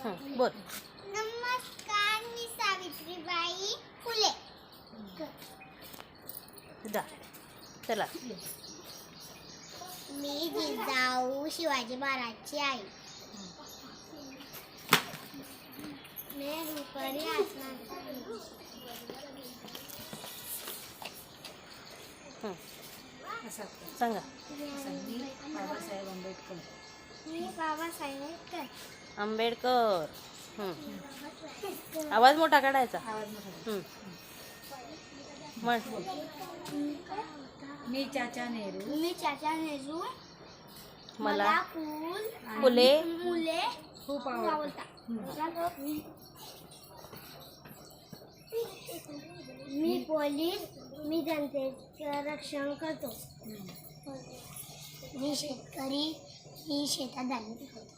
बोल. नमस्कार, मी सावित्रीबाई फुले. जा चला. मी जिजाऊ शिवाजी महाराजची आई. मैं रुपरी आसमान सांगा. बाबासाहेब आंबेडकर. मी बाबासाहेब आंबेडकर. आवाज मोठा काढायचा. म्हण. मी चाचा नेहरू. मी चाचा नेहरू. मला फुले खूप आवडतात. मी पोलीस. मी जनतेचं रक्षण करतो. मी शेतकरी. मी शेतात धान्य पिकवतो.